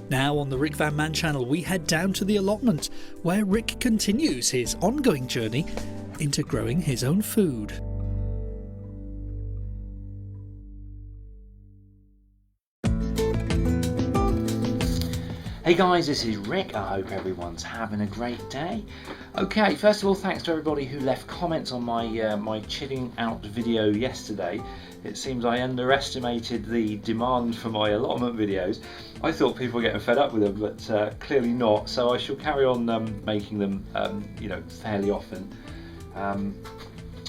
Now on the RickVanMan channel, we head down to the allotment, where Rick continues his ongoing journey into growing his own food. Hey guys, this is Rick. I hope everyone's having a great day. Okay, first of all, thanks to everybody who left comments on my chilling out video yesterday. It seems I underestimated the demand for my allotment videos. I thought people were getting fed up with them, but clearly not. So I shall carry on making them, fairly often.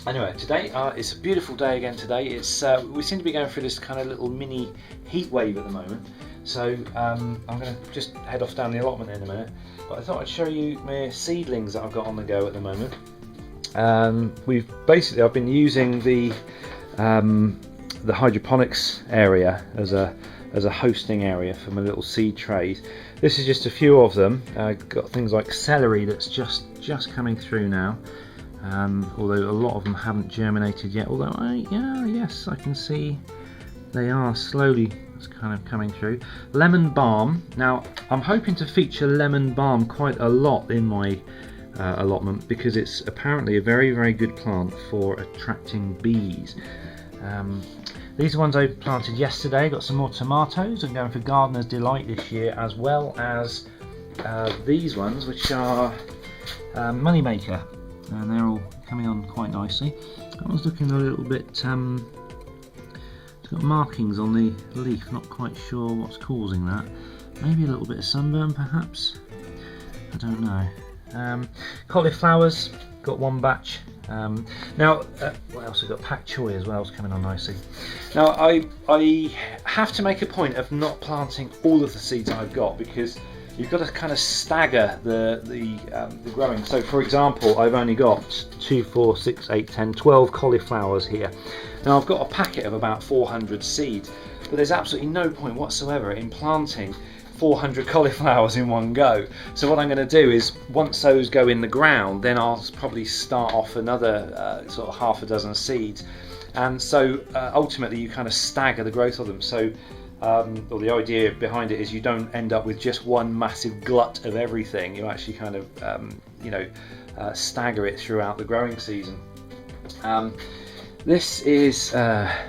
Anyway, today it's a beautiful day again. Today we seem to be going through this kind of little mini heat wave at the moment. So I'm going to just head off down the allotment in a minute. But I thought I'd show you my seedlings that I've got on the go at the moment. I've been using the hydroponics area as a hosting area for my little seed trays. This is just a few of them. Got things like celery that's just coming through now. Although a lot of them haven't germinated yet. Although yes, I can see they are slowly kind of coming through. Lemon balm. Now I'm hoping to feature lemon balm quite a lot in my allotment because it's apparently a very, very good plant for attracting bees. These are ones I planted yesterday. Got some more tomatoes. I'm going for Gardener's Delight this year, as well as these ones, which are Moneymaker, and they're all coming on quite nicely. That one's looking a little bit it's got markings on the leaf, not quite sure what's causing that. Maybe a little bit of sunburn perhaps, I don't know. Cauliflowers, got one batch. What else? We've got pak choy as well, it's coming on nicely. Now I have to make a point of not planting all of the seeds I've got, because you've got to kind of stagger the growing. So for example, I've only got 2, 4, 6, 8, 10, 12 cauliflowers here. Now I've got a packet of about 400 seeds, but there's absolutely no point whatsoever in planting 400 cauliflowers in one go. So what I'm going to do is, once those go in the ground, then I'll probably start off another sort of half a dozen seeds. And so ultimately you kind of stagger the growth of them. So the idea behind it is you don't end up with just one massive glut of everything. You actually kind of stagger it throughout the growing season. This is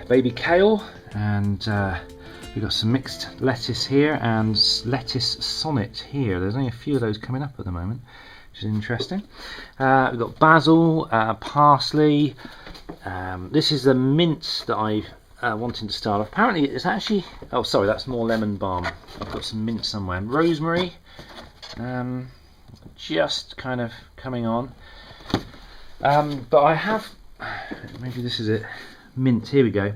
baby kale, and we've got some mixed lettuce here and lettuce sonnet here. There's only a few of those coming up at the moment, which is interesting. We've got basil, parsley. This is the mint that I wanting to start off. Apparently it's actually, oh sorry, that's more lemon balm. I've got some mint somewhere. Rosemary, just kind of coming on. But I have, maybe this is it, mint, here we go.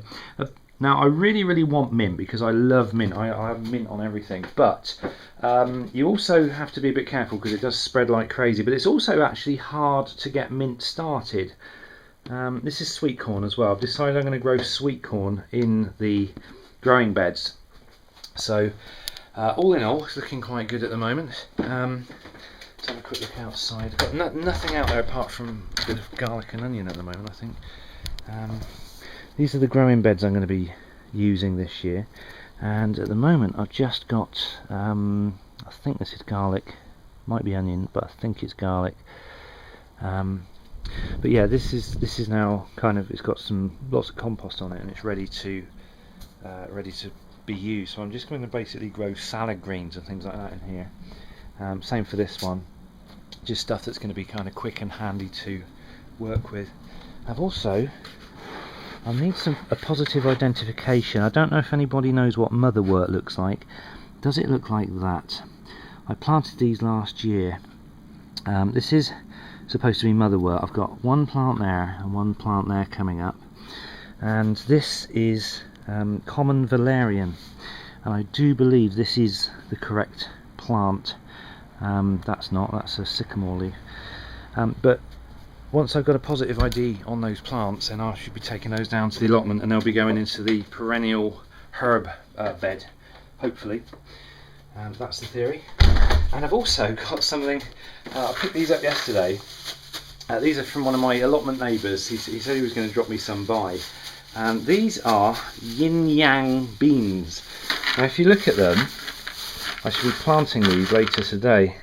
Now I really want mint because I love mint. I have mint on everything, but you also have to be a bit careful because it does spread like crazy, but it's also actually hard to get mint started. This is sweet corn as well. I've decided I'm going to grow sweet corn in the growing beds. So all in all, it's looking quite good at the moment. Let's have a quick look outside. Got nothing out there apart from a bit of garlic and onion at the moment, I think. These are the growing beds I'm going to be using this year, and at the moment I've just got I think this is garlic, might be onion, but I think it's garlic. But yeah, this is now kind of, it's got lots of compost on it, and it's ready to be used. So I'm just going to basically grow salad greens and things like that in here. Same for this one, just stuff that's going to be kind of quick and handy to work with. I need a positive identification. I don't know if anybody knows what motherwort looks like. Does it look like that? I planted these last year. This is supposed to be motherwort. I've got one plant there and one plant there coming up, and this is common valerian, and I do believe this is the correct plant. That's a sycamore leaf, but once I've got a positive ID on those plants, then I should be taking those down to the allotment, and they'll be going into the perennial herb bed, hopefully. That's the theory. And I've also got something, I picked these up yesterday. These are from one of my allotment neighbours. He said he was going to drop me some by. These are yin yang beans. Now if you look at them, I should be planting these later today.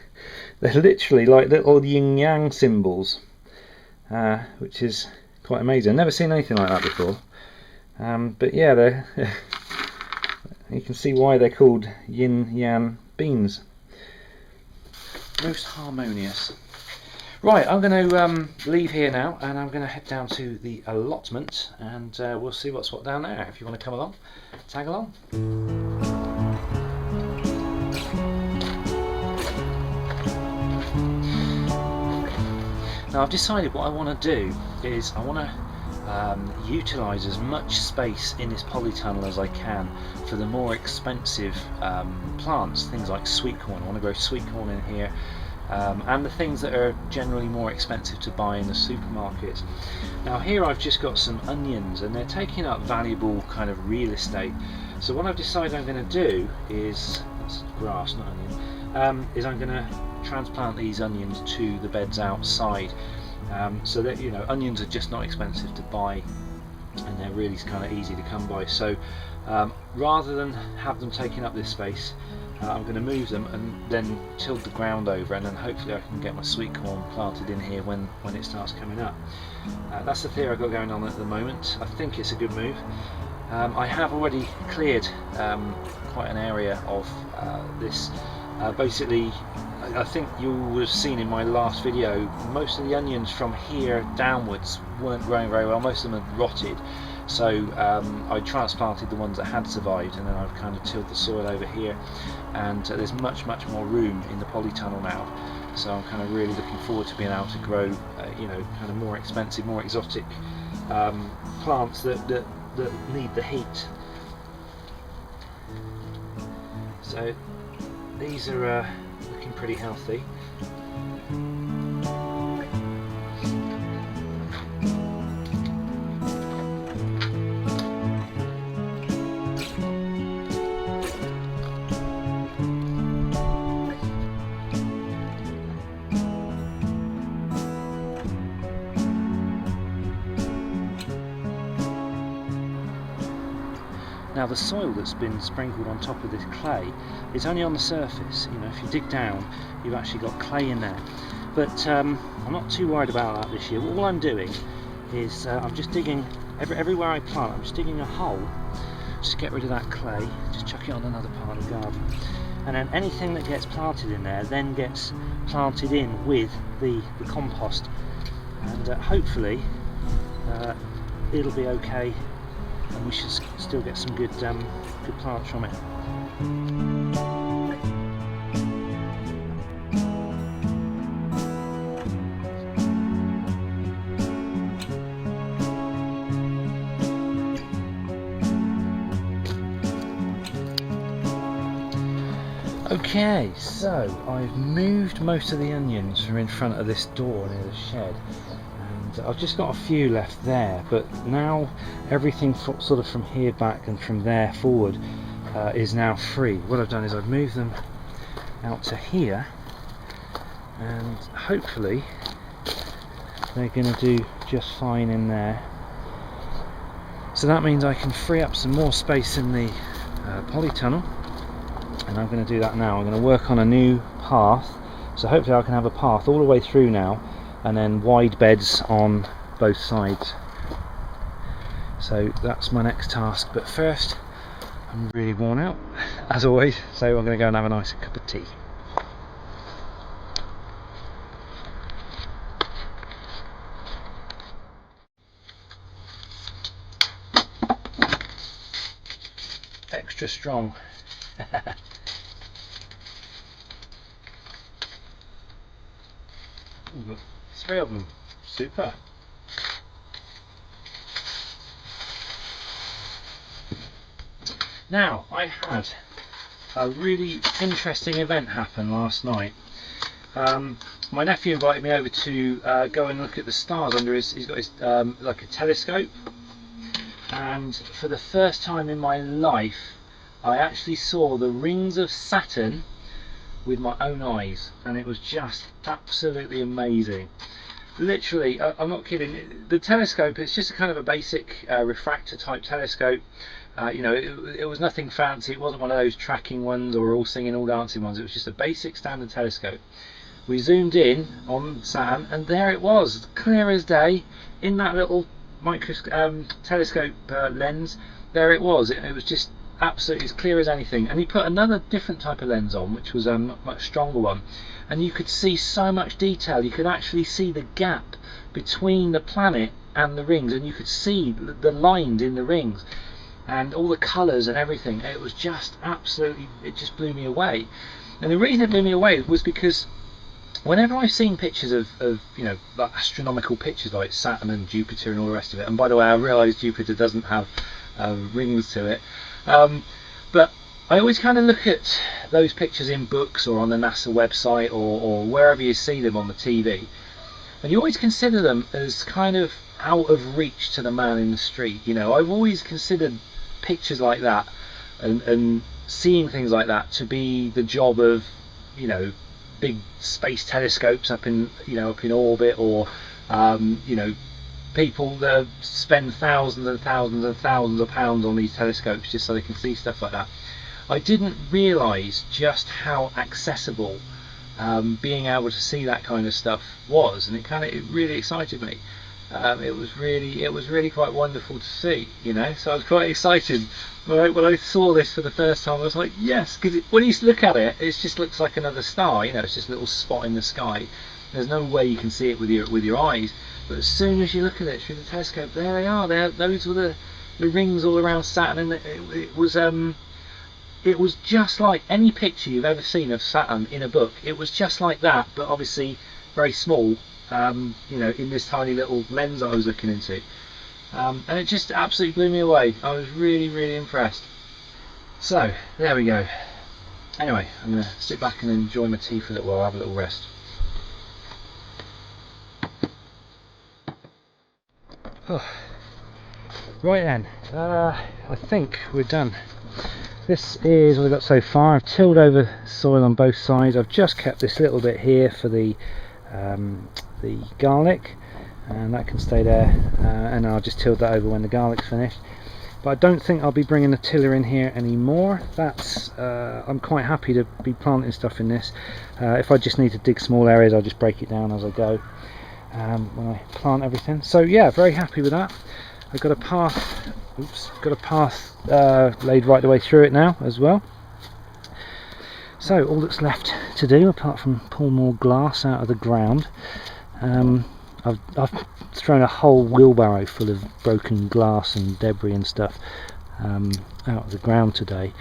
They're literally like little yin-yang symbols, which is quite amazing. I've never seen anything like that before. But yeah, they're you can see why they're called yin-yang beans. Most harmonious. Right, I'm going to leave here now, and I'm going to head down to the allotment, and we'll see what's what down there. If you want to come along, tag along. Now I've decided what I want to do is I want to utilise as much space in this polytunnel as I can for the more expensive plants, things like sweet corn. I want to grow sweet corn in here, and the things that are generally more expensive to buy in the supermarket. Now here I've just got some onions, and they're taking up valuable kind of real estate. So what I've decided I'm going to do is, that's grass, not onion, is I'm going to transplant these onions to the beds outside, so that, you know, onions are just not expensive to buy, and they're really kind of easy to come by. So rather than have them taking up this space, I'm going to move them and then tilt the ground over, and then hopefully I can get my sweet corn planted in here when it starts coming up. That's the theory I've got going on at the moment. I think it's a good move. I have already cleared quite an area of this. Basically, I think you would have seen in my last video, most of the onions from here downwards weren't growing very well. Most of them had rotted. So I transplanted the ones that had survived, and then I've kind of tilled the soil over here, and there's much more room in the polytunnel now. So I'm kind of really looking forward to being able to grow, you know, kind of more expensive, more exotic plants that need the heat. So these are looking pretty healthy. Now the soil that's been sprinkled on top of this clay is only on the surface. You know, if you dig down, you've actually got clay in there. But I'm not too worried about that this year. All I'm doing is I'm just digging, everywhere I plant, I'm just digging a hole, just get rid of that clay, just chuck it on another part of the garden. And then anything that gets planted in there then gets planted in with the compost. And hopefully it'll be okay, and we should still get some good plants from it. Okay, so I've moved most of the onions from in front of this door near the shed. I've just got a few left there, but now everything sort of from here back and from there forward is now free. What I've done is I've moved them out to here, and hopefully they're going to do just fine in there. So that means I can free up some more space in the polytunnel, and I'm going to do that now. I'm going to work on a new path, so hopefully I can have a path all the way through now, and then wide beds on both sides. So that's my next task, but first I'm really worn out as always, so I'm going to go and have a nice cup of tea. Extra strong. Ooh, 3 of them. Super. Now, I had a really interesting event happen last night. My nephew invited me over to go and look at the stars under he's got his like a telescope, and for the first time in my life I actually saw the rings of Saturn with my own eyes, and it was just absolutely amazing. Literally, I'm not kidding, the telescope, it's just a kind of a basic refractor type telescope, You know, it was nothing fancy. It wasn't one of those tracking ones or all singing, all dancing ones. It was just a basic standard telescope. We zoomed in on Saturn, and there it was, clear as day, in that little telescope lens. There it was. It was just absolutely as clear as anything. And he put another different type of lens on, which was a much stronger one, and you could see so much detail. You could actually see the gap between the planet and the rings, and you could see the lines in the rings and all the colours and everything. It was just absolutely, it just blew me away. And the reason it blew me away was because whenever I've seen pictures of you know, like astronomical pictures like Saturn and Jupiter and all the rest of it, and by the way, I realise Jupiter doesn't have rings to it, but I always kind of look at those pictures in books or on the NASA website or wherever you see them on the TV, and you always consider them as kind of out of reach to the man in the street. You know, I've always considered pictures like that and seeing things like that to be the job of, you know, big space telescopes up in, you know, up in orbit, or you know, people that spend thousands and thousands and thousands of pounds on these telescopes just so they can see stuff like that. I didn't realise just how accessible being able to see that kind of stuff was, and it really excited me. It was really quite wonderful to see, you know. So I was quite excited when I saw this for the first time. I was like, yes, because when you look at it, it just looks like another star. You know, it's just a little spot in the sky. There's no way you can see it with your eyes. But as soon as you look at it through the telescope, there they are. Those were the rings all around Saturn, and it was just like any picture you've ever seen of Saturn in a book. It was just like that, but obviously very small. You know, in this tiny little lens I was looking into, and it just absolutely blew me away. I was really impressed. So there we go. Anyway, I'm going to sit back and enjoy my tea for a little while, have a little rest. Oh. Right then, I think we're done. This is what I've got so far. I've tilled over soil on both sides. I've just kept this little bit here for the garlic, and that can stay there, and I'll just tilt that over when the garlic's finished. But I don't think I'll be bringing the tiller in here anymore. That's I'm quite happy to be planting stuff in this. If I just need to dig small areas, I'll just break it down as I go when I plant everything. So yeah, very happy with that. I've got a path, laid right the way through it now as well. So all that's left to do, apart from pull more glass out of the ground, I've thrown a whole wheelbarrow full of broken glass and debris and stuff out of the ground today.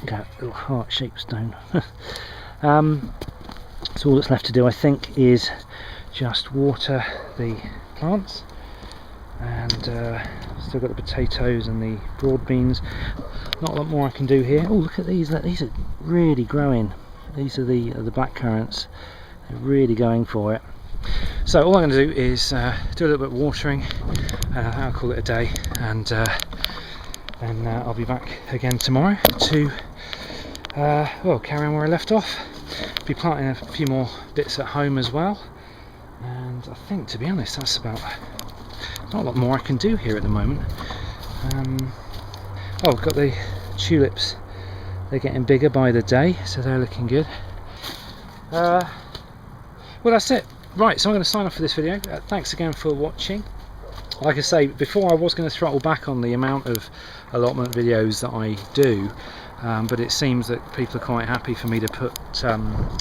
Got a little heart-shaped stone. So all that's left to do, I think, is just water the plants, and still got the potatoes and the broad beans. Not a lot more I can do here. Oh, look at these! These are really growing. These are the black currants. They're really going for it. So all I'm going to do is do a little bit of watering, and I'll call it a day. And then I'll be back again tomorrow to well, carry on where I left off. Be planting a few more bits at home as well. And I think, to be honest, that's about. Not a lot more I can do here at the moment. Oh, I've got the tulips. They're getting bigger by the day, so they're looking good. Well, that's it. Right, so I'm going to sign off for this video. Thanks again for watching. Like I say, before I was going to throttle back on the amount of allotment videos that I do, but it seems that people are quite happy for me to put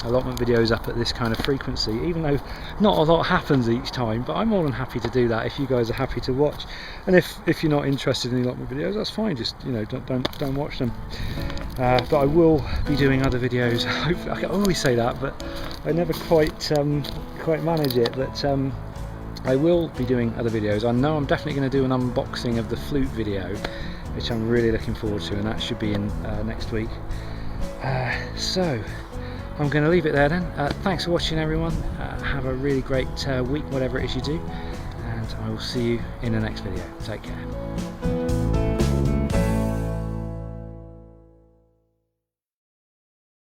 allotment videos up at this kind of frequency, even though not a lot happens each time. But I'm more than happy to do that if you guys are happy to watch. And if you're not interested in the allotment videos, that's fine. Just, you know, don't watch them. But I will be doing other videos. I can always say that, but I never quite manage it. But I will be doing other videos. I know I'm definitely going to do an unboxing of the flute video, which I'm really looking forward to, and that should be in next week. So I'm going to leave it there then. Thanks for watching, everyone. Have a really great week, whatever it is you do, and I will see you in the next video. Take care.